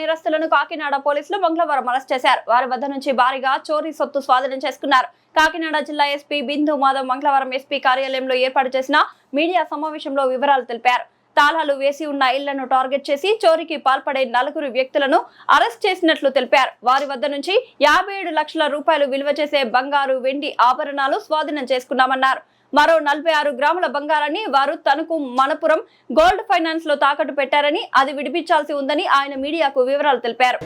నేరస్తులను కాకినాడ పోలీసులు మంగళవారం అరెస్ట్ చేశారు. వారి వద్ద నుంచి భారీగా చోరీ సొత్తు స్వాధీనం చేసుకున్నారు. కాకినాడ జిల్లా ఎస్పీ బిందు మాధవ్ మంగళవారం ఎస్పీ కార్యాలయంలో ఏర్పాటు చేసిన మీడియా సమావేశంలో వివరాలు తెలిపారు. తాళాలు వేసి ఉన్న ఇళ్లను టార్గెట్ చేసి చోరీకి పాల్పడే 4 వ్యక్తులను అరెస్ట్ చేసినట్లు తెలిపారు. వారి వద్ద నుంచి 57 లక్షల రూపాయలు విలువ చేసే బంగారు, వెండి ఆభరణాలు స్వాధీనం చేసుకున్నామన్నారు. మరో 46 గ్రాముల బంగారాన్ని వారు తనకు మనపురం గోల్డ్ ఫైనాన్స్ లో తాకట్టు పెట్టారని, అది విడిపించాల్సి ఉందని ఆయన మీడియాకు వివరాలు తెలిపారు.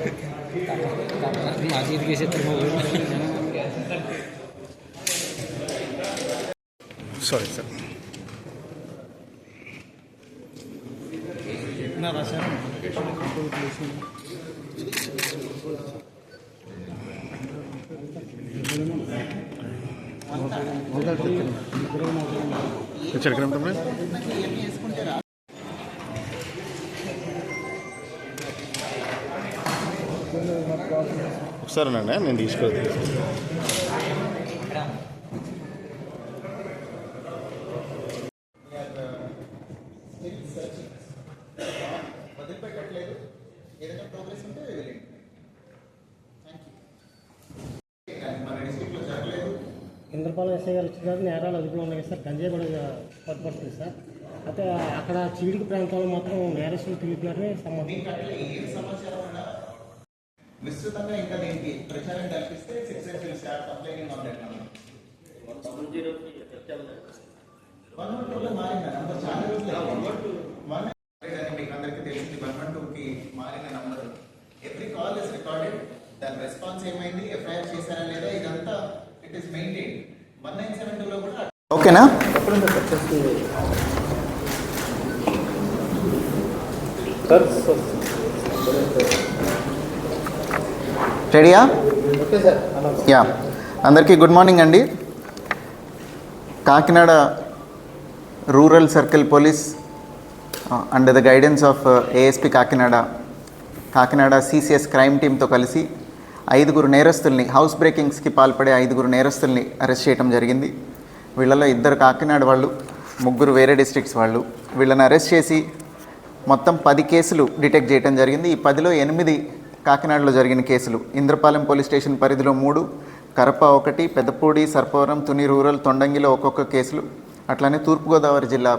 ఒకసారి నేను తీసుకోలేదు. ఏదైనా ప్రోగ్రెస్ ఉంటే ఇంద్రపాలెం ఎస్ఐ గారు వచ్చిన తర్వాత నేరాలు అదుపులో ఉన్నాయి సార్. గంజాయి కూడా పట్టుపడుతుంది సార్. అయితే అక్కడ చీడికి ప్రాంతంలో మాత్రం నేరస్తులు తిరుగుతున్నారని సమాచారం విస్తృతంగా ఇంకా దీనికి ప్రచారం కల్పిస్తే మారిన నంబర్ చాలా రోజులు మీకు అందరికీ తెలిసింది. 112కి మారిన number. Every call is recorded. దాని రెస్పాన్స్ ఏమైంది, ఎఫ్ఐఆర్ చేశారా లేదా, ఇదంతా ఇట్ ఈస్ మెయింటైన్. 1972లో కూడా ఓకేనా. రెడీయా? యా, అందరికీ గుడ్ మార్నింగ్ అండి. Kakinada rural circle police under the guidance of ASP Kakinada CCS crime టీమ్తో కలిసి 5 నేరస్తుల్ని, హౌస్ బ్రేకింగ్స్కి పాల్పడే 5 నేరస్తుల్ని అరెస్ట్ చేయడం జరిగింది. వీళ్ళలో 2 కాకినాడ వాళ్ళు, 3 వేరే డిస్ట్రిక్ట్స్ వాళ్ళు. వీళ్ళని అరెస్ట్ చేసి మొత్తం 10 కేసులు డిటెక్ట్ చేయడం జరిగింది. ఈ 10లో 8 కాకినాడలో జరిగిన కేసులు. ఇంద్రపాలెం పోలీస్ స్టేషన్ పరిధిలో 3, కరప 1, పెద్దపూడి, సర్పవరం, తుని రూరల్, తొండంగిలో ఒక్కొక్క కేసులు. అట్లానే తూర్పుగోదావరి జిల్లా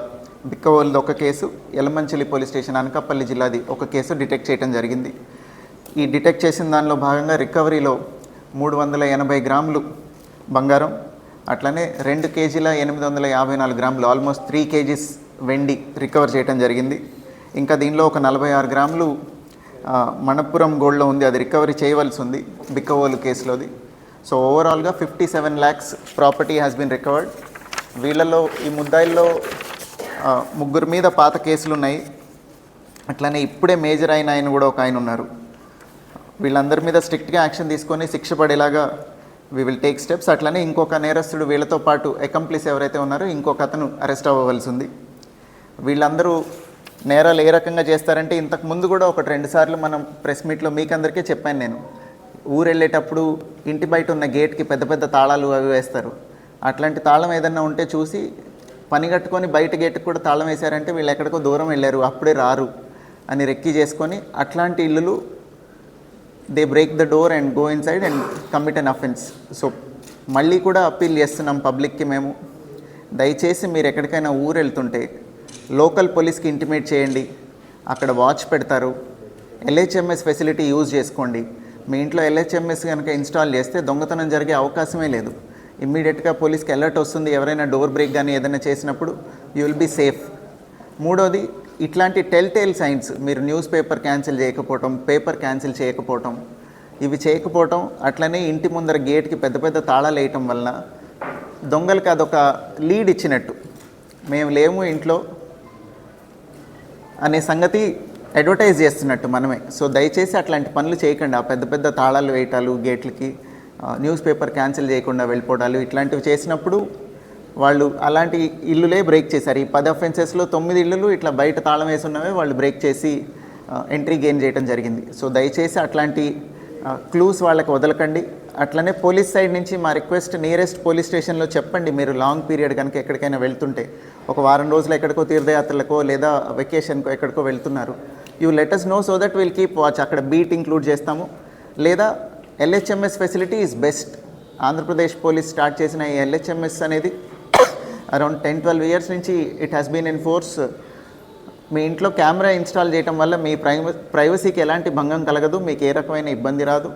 బిక్కవోలుది 1 కేసు, యలమంచిలి పోలీస్ స్టేషన్ అనకాపల్లి జిల్లాది 1 కేసు డిటెక్ట్ చేయడం జరిగింది. ఈ డిటెక్ట్ చేసిన దానిలో భాగంగా రికవరీలో 380 గ్రాములు బంగారం, అట్లనే 2 కేజీల 854 గ్రాములు, ఆల్మోస్ట్ 3 కేజీస్ వెండి రికవర్ చేయడం జరిగింది. ఇంకా దీనిలో ఒక 46 గ్రాములు మనపురం గోల్డ్లో ఉంది, అది రికవరీ చేయవలసి ఉంది బిక్కవోలు కేసులోది. సో ఓవరాల్గా 57 lakhs property has been recovered. వీళ్ళలో ఈ ముద్దాయిల్లో 3 మీద పాత కేసులు ఉన్నాయి. అట్లనే ఇప్పుడే మేజర్ అయిన ఆయన కూడా ఒక ఆయన ఉన్నారు. వీళ్ళందరి మీద స్ట్రిక్ట్గా యాక్షన్ తీసుకొని శిక్ష పడేలాగా వీ విల్ టేక్ స్టెప్స్. అట్లనే ఇంకొక నేరస్తుడు వీళ్ళతో పాటు అకంప్లిస్ ఎవరైతే ఉన్నారో ఇంకొక అతను అరెస్ట్ అవ్వవలసి ఉంది. వీళ్ళందరూ నేరాలు ఏ రకంగా చేస్తారంటే, ఇంతకుముందు కూడా 1-2 సార్లు మనం ప్రెస్ మీట్లో మీకు అందరికీ చెప్పాను. నేను ఊరు వెళ్ళేటప్పుడు ఇంటి బయట ఉన్న గేట్కి పెద్ద పెద్ద తాళాలు అవి వేస్తారు. అట్లాంటి తాళం ఏదన్నా ఉంటే చూసి పని కట్టుకొని బయట గేటుకు కూడా తాళం వేశారంటే వీళ్ళు ఎక్కడికో దూరం వెళ్ళారు, అప్పుడే రారు అని రెక్కి చేసుకొని అట్లాంటి ఇల్లులు they break the door and go inside and commit an offence. So మళ్ళీ కూడా అప్పీల్ చేస్తున్నాం పబ్లిక్కి మేము, దయచేసి మీరు ఎక్కడికైనా ఊరు వెళ్తుంటే లోకల్ పోలీస్కి ఇంటిమేట్ చేయండి. అక్కడ వాచ్ పెడతారు. LHMS ఫెసిలిటీ యూజ్ చేసుకోండి. మీ ఇంట్లో LHMS కనుక ఇన్స్టాల్ చేస్తే దొంగతనం జరిగే అవకాశమే లేదు. ఇమ్మీడియట్గా పోలీస్కి అలర్ట్ వస్తుంది. ఎవరైనా డోర్ బ్రేక్ కానీ ఏదైనా చేసినప్పుడు యూ విల్ బీ సేఫ్. 3వది, ఇట్లాంటి టెల్ సైన్స్, మీరు న్యూస్ పేపర్ క్యాన్సిల్ చేయకపోవటం, పేపర్ క్యాన్సిల్ చేయకపోవటం, ఇవి చేయకపోవటం, అట్లనే ఇంటి ముందర గేట్కి పెద్ద పెద్ద తాళాలు వేయటం వలన దొంగలకి అదొక లీడ్ ఇచ్చినట్టు, మేము లేము ఇంట్లో అనే సంగతి అడ్వర్టైజ్ చేస్తున్నట్టు మనమే. సో దయచేసి అట్లాంటి పనులు చేయకండి. ఆ పెద్ద పెద్ద తాళాలు వేయటాలు, గేట్లకి న్యూస్ పేపర్ క్యాన్సిల్ చేయకుండా వెళ్ళిపోవడాలు, ఇట్లాంటివి చేసినప్పుడు వాళ్ళు అలాంటి ఇల్లులే బ్రేక్ చేశారు. ఈ 10 అఫెన్సెస్లో 9 ఇల్లులు ఇట్లా బయట తాళం వేసి ఉన్నవే వాళ్ళు బ్రేక్ చేసి ఎంట్రీ గెయిన్ చేయడం జరిగింది. సో దయచేసి అట్లాంటి క్లూస్ వాళ్ళకి వదలకండి. అట్లనే పోలీస్ సైడ్ నుంచి మా రిక్వెస్ట్, నియరెస్ట్ పోలీస్ స్టేషన్లో చెప్పండి. మీరు లాంగ్ పీరియడ్ కనుక ఎక్కడికైనా వెళ్తుంటే ఒక వారం రోజులు ఎక్కడికో తీర్థయాత్రలకో లేదా వెకేషన్కో ఎక్కడికో వెళ్తున్నారు, you let us know so that will keep watch. అక్కడ బీట్ ఇంక్లూడ్ చేస్తాము. లేదా LHMS facility is best. Andhra Pradesh police start చేసిన ఈ LHMS అనేది అరౌండ్ 10-12 ఇయర్స్ నుంచి it has been in force. మీ ఇంట్లో కెమెరా ఇన్స్టాల్ చేయడం వల్ల మీ ప్రైవసీకి ఎలాంటి భంగం కలగదు, మీకు ఏ రకమైన ఇబ్బంది రాదు.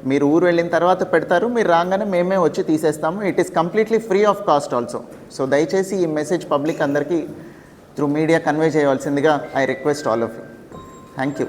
మీరు ఊరు వెళ్ళిన తర్వాత పెడతారు, మీరు రాగానే మేమే వచ్చి తీసేస్తాము. It is completely free of cost also. So దయచేసి ఈ మెసేజ్ పబ్లిక్ అందరికీ త్రూ మీడియా కన్వే చేయవలసిందిగా I request all of you. Thank you.